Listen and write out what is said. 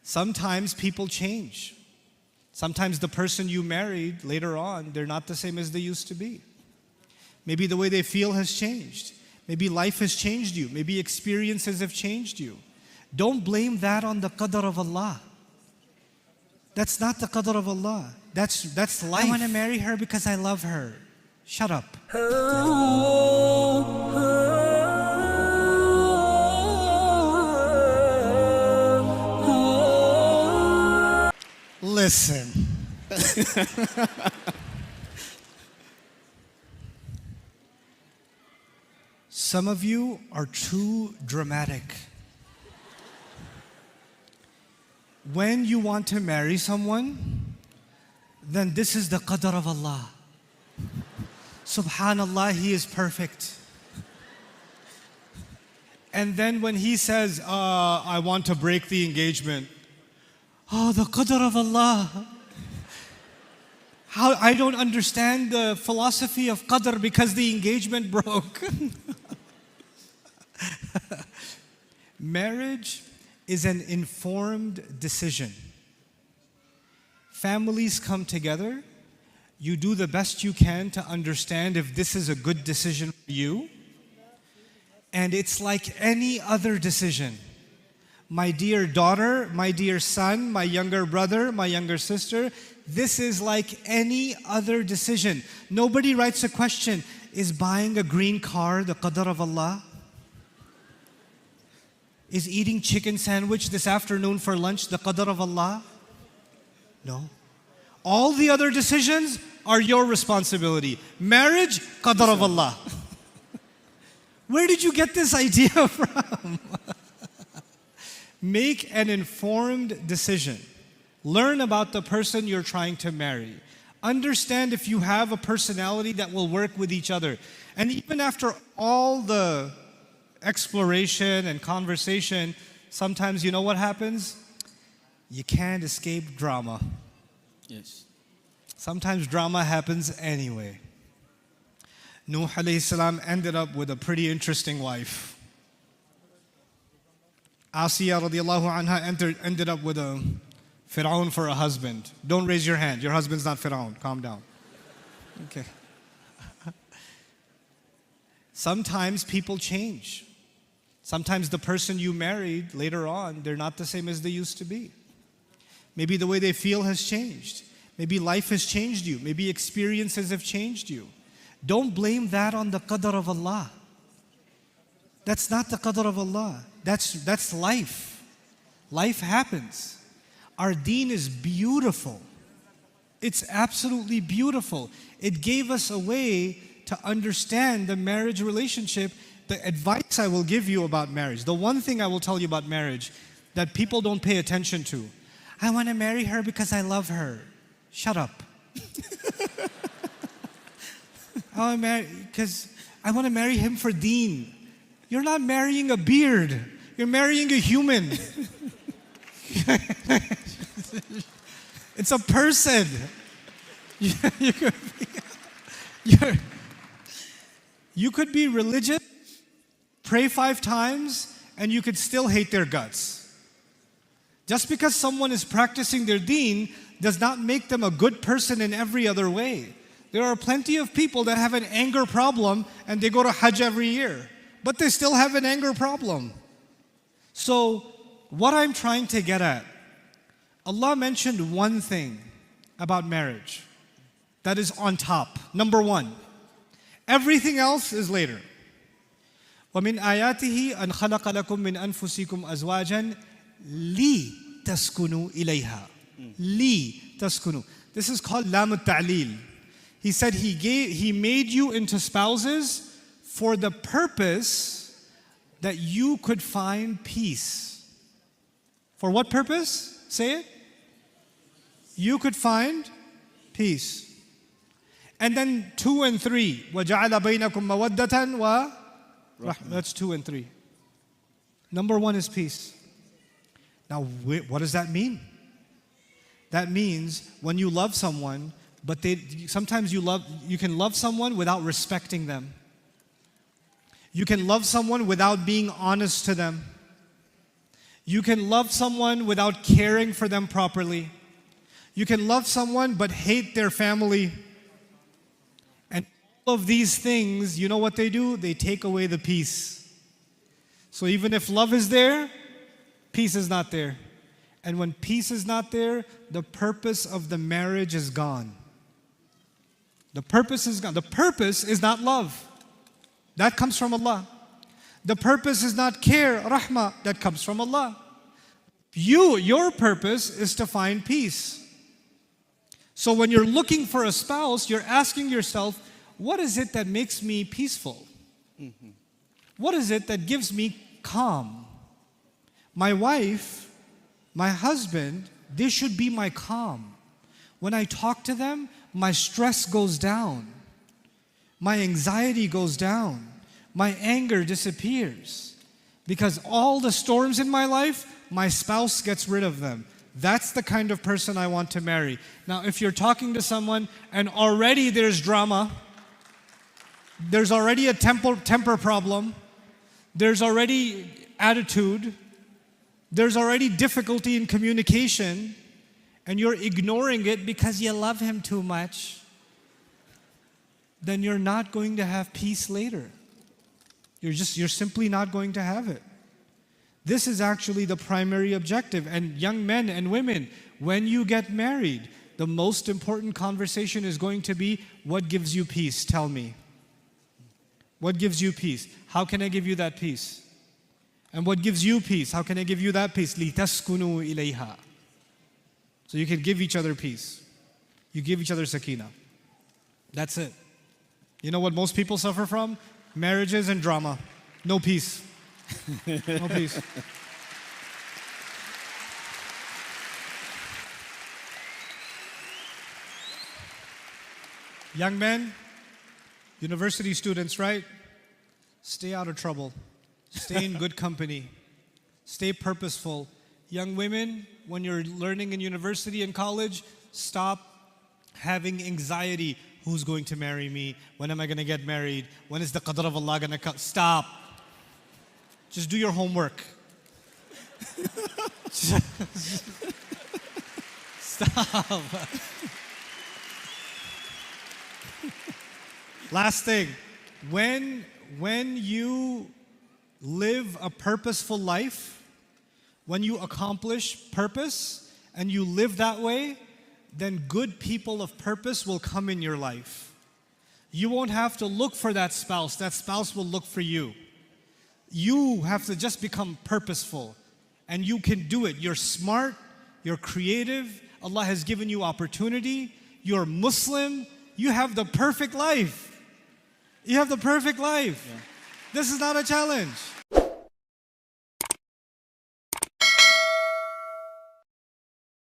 Sometimes people change. Sometimes the person you married later on, they're not the same as they used to be. Maybe the way they feel has changed. Maybe life has changed you. Maybe experiences have changed you. Don't blame that on the qadr of Allah. That's not the qadr of Allah. That's life. I want to marry her because I love her. Shut up. Listen. Some of you are too dramatic. When you want to marry someone, then this is the qadr of Allah. Subhanallah, He is perfect. And then when He says, I want to break the engagement, oh, the qadr of Allah. How I don't understand the philosophy of qadr because the engagement broke. Marriage is an informed decision. Families come together. You do the best you can to understand if this is a good decision for you. And it's like any other decision. My dear daughter, my dear son, my younger brother, my younger sister, this is like any other decision. Nobody writes a question, is buying a green car the qadr of Allah? Is eating chicken sandwich this afternoon for lunch the qadr of Allah? No. All the other decisions are your responsibility. Marriage, qadr of Allah. Where did you get this idea from? Make an informed decision. Learn about the person you're trying to marry. Understand if you have a personality that will work with each other. And even after all the exploration and conversation, sometimes you know what happens? You can't escape drama. Yes. Sometimes drama happens anyway. Nuh alayhi salam ended up with a pretty interesting wife. Asiya radiallahu anha ended up with a Fir'aun for a husband. Don't raise your hand. Your husband's not Fir'aun. Calm down. Okay. Sometimes people change. Sometimes the person you married later on, they're not the same as they used to be. Maybe the way they feel has changed. Maybe life has changed you. Maybe experiences have changed you. Don't blame that on the qadr of Allah. That's not the qadr of Allah. That's life. Life happens. Our deen is beautiful. It's absolutely beautiful. It gave us a way to understand the marriage relationship. The advice I will give you about marriage, the one thing I will tell you about marriage that people don't pay attention to. I want to marry her because I love her. Shut up. Because I want to marry him for deen. You're not marrying a beard. You're marrying a human. It's a person. You could be religious, pray 5 times, and you could still hate their guts. Just because someone is practicing their deen does not make them a good person in every other way. There are plenty of people that have an anger problem and they go to Hajj every year, but they still have an anger problem. So, what I'm trying to get at, Allah mentioned one thing about marriage that is on top. Number 1. Everything else is later. وَمِنْ آيَاتِهِ أَنْ خَلَقَ لَكُم مِّنْ أَنفُسِكُمْ أَزْوَاجًا لِتَسْكُنُوا إِلَيْهَا. لِتَسْكُنُوا. This is called lam al-ta'lil. He said He made you into spouses for the purpose that you could find peace. For what purpose? Say it. You could find peace. And then 2 and 3. وَجَعَلَ بَيْنَكُمْ مَوَدَّةً وَرَحْمَةً. That's 2 and 3. Number 1 is peace. Now, what does that mean? That means when you love someone, but sometimes you can love someone without respecting them. You can love someone without being honest to them. You can love someone without caring for them properly. You can love someone but hate their family. And all of these things, you know what they do? They take away the peace. So even if love is there, peace is not there. And when peace is not there, the purpose of the marriage is gone. The purpose is gone. The purpose is not love. That comes from Allah. The purpose is not care, rahmah. That comes from Allah. Your purpose is to find peace. So when you're looking for a spouse, you're asking yourself, what is it that makes me peaceful? What is it that gives me calm? My wife, my husband, they should be my calm. When I talk to them, my stress goes down. My anxiety goes down. My anger disappears. Because all the storms in my life, my spouse gets rid of them. That's the kind of person I want to marry. Now, if you're talking to someone and already there's drama, there's already a temper problem, there's already attitude, there's already difficulty in communication, and you're ignoring it because you love him too much, then you're not going to have peace later. You're simply not going to have it. This is actually the primary objective. And young men and women, when you get married, the most important conversation is going to be, what gives you peace? Tell me. What gives you peace? How can I give you that peace? And what gives you peace? How can I give you that peace? لِتَسْكُنُوا إِلَيْهَا. So you can give each other peace. You give each other sakina. That's it. You know what most people suffer from? Marriages and drama. No peace. No peace. Young men, university students, right? Stay out of trouble. Stay in good company. Stay purposeful. Young women, when you're learning in university and college, stop having anxiety. Who's going to marry me? When am I going to get married? When is the qadr of Allah going to come? Stop. Just do your homework. Stop. Last thing, when you live a purposeful life, when you accomplish purpose and you live that way, then good people of purpose will come in your life. You won't have to look for that spouse will look for you. You have to just become purposeful, and you can do it. You're smart, you're creative, Allah has given you opportunity, you're Muslim, you have the perfect life. You have the perfect life. Yeah. This is not a challenge.